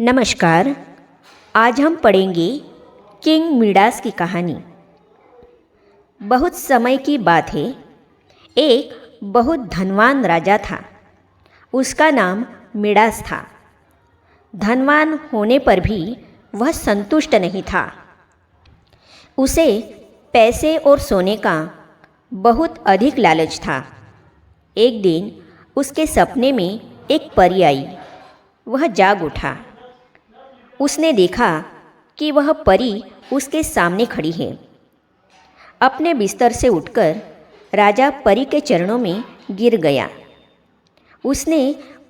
नमस्कार। आज हम पढ़ेंगे किंग मिडास की कहानी। बहुत समय की बात है। एक बहुत धनवान राजा था। उसका नाम मिडास था। धनवान होने पर भी वह संतुष्ट नहीं था। उसे पैसे और सोने का बहुत अधिक लालच था। एक दिन उसके सपने में एक परी आई। वह जाग उठा। उसने देखा कि वह परी उसके सामने खड़ी है। अपने बिस्तर से उठकर राजा परी के चरणों में गिर गया। उसने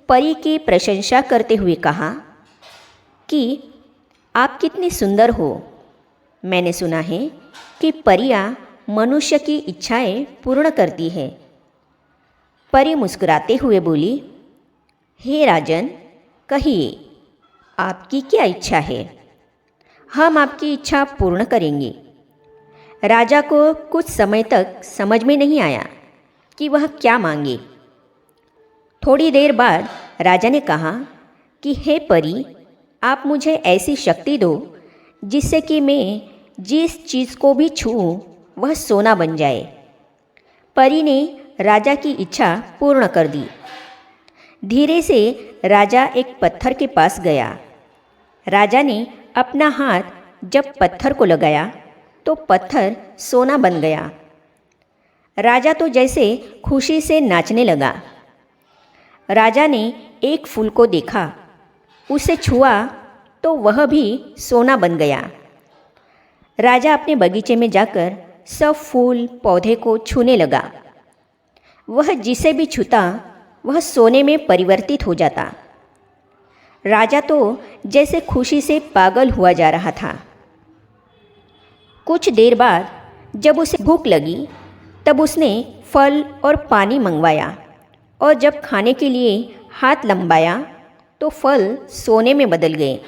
परी की प्रशंसा करते हुए कहा कि आप कितनी सुंदर हो। मैंने सुना है कि परियां मनुष्य की इच्छाएं पूर्ण करती है। परी मुस्कुराते हुए बोली, हे राजन, कहिए आपकी क्या इच्छा है। हम आपकी इच्छा पूर्ण करेंगे। राजा को कुछ समय तक समझ में नहीं आया कि वह क्या मांगे। थोड़ी देर बाद राजा ने कहा कि हे परी, आप मुझे ऐसी शक्ति दो जिससे कि मैं जिस चीज़ को भी छूऊं वह सोना बन जाए। परी ने राजा की इच्छा पूर्ण कर दी। धीरे से राजा एक पत्थर के पास गया। राजा ने अपना हाथ जब पत्थर को लगाया तो पत्थर सोना बन गया। राजा तो जैसे खुशी से नाचने लगा। राजा ने एक फूल को देखा, उसे छुआ तो वह भी सोना बन गया। राजा अपने बगीचे में जाकर सब फूल पौधे को छूने लगा। वह जिसे भी छूता वह सोने में परिवर्तित हो जाता। राजा तो जैसे खुशी से पागल हुआ जा रहा था। कुछ देर बाद जब उसे भूख लगी तब उसने फल और पानी मंगवाया और जब खाने के लिए हाथ लंबाया तो फल सोने में बदल गए।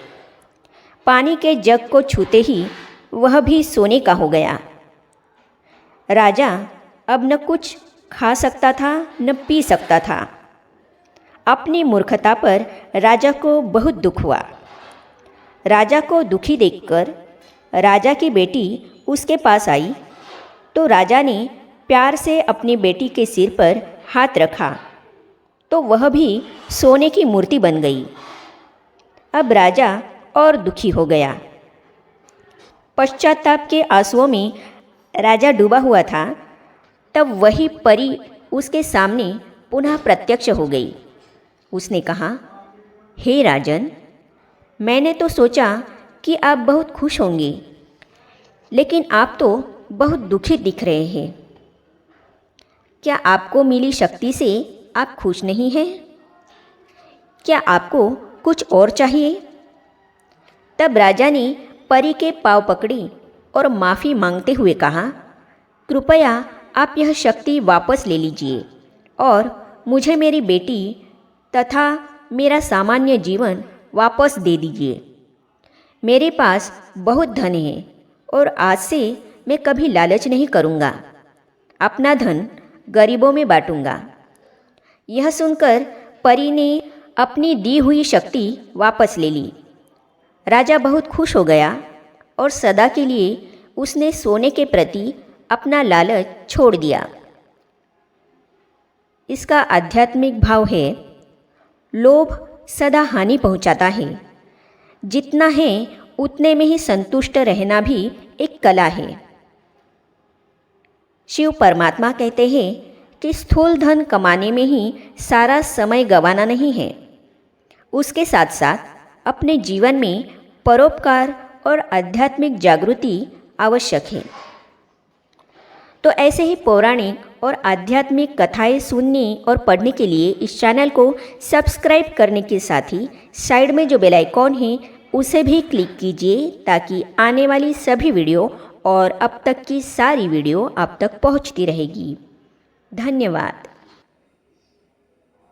पानी के जग को छूते ही वह भी सोने का हो गया। राजा अब न कुछ खा सकता था न पी सकता था। अपनी मूर्खता पर राजा को बहुत दुख हुआ। राजा को दुखी देखकर राजा की बेटी उसके पास आई तो राजा ने प्यार से अपनी बेटी के सिर पर हाथ रखा तो वह भी सोने की मूर्ति बन गई। अब राजा और दुखी हो गया। पश्चाताप के आंसुओं में राजा डूबा हुआ था। तब वही परी उसके सामने पुनः प्रत्यक्ष हो गई। उसने कहा, हे राजन, मैंने तो सोचा कि आप बहुत खुश होंगे, लेकिन आप तो बहुत दुखी दिख रहे हैं। क्या आपको मिली शक्ति से आप खुश नहीं हैं? क्या आपको कुछ और चाहिए? तब राजा ने परी के पाँव पकड़ी और माफ़ी मांगते हुए कहा, कृपया आप यह शक्ति वापस ले लीजिए और मुझे मेरी बेटी तथा मेरा सामान्य जीवन वापस दे दीजिए। मेरे पास बहुत धन है और आज से मैं कभी लालच नहीं करूँगा। अपना धन गरीबों में बांटूंगा। यह सुनकर परी ने अपनी दी हुई शक्ति वापस ले ली। राजा बहुत खुश हो गया और सदा के लिए उसने सोने के प्रति अपना लालच छोड़ दिया। इसका आध्यात्मिक भाव है, लोभ सदा हानि पहुंचाता है। जितना है उतने में ही संतुष्ट रहना भी एक कला है। शिव परमात्मा कहते हैं कि स्थूल धन कमाने में ही सारा समय गंवाना नहीं है, उसके साथ साथ अपने जीवन में परोपकार और आध्यात्मिक जागृति आवश्यक है। तो ऐसे ही पौराणिक और आध्यात्मिक कथाएं सुनने और पढ़ने के लिए इस चैनल को सब्सक्राइब करने के साथ ही साइड में जो बेल आइकॉन है उसे भी क्लिक कीजिए ताकि आने वाली सभी वीडियो और अब तक की सारी वीडियो आप तक पहुंचती रहेगी। धन्यवाद।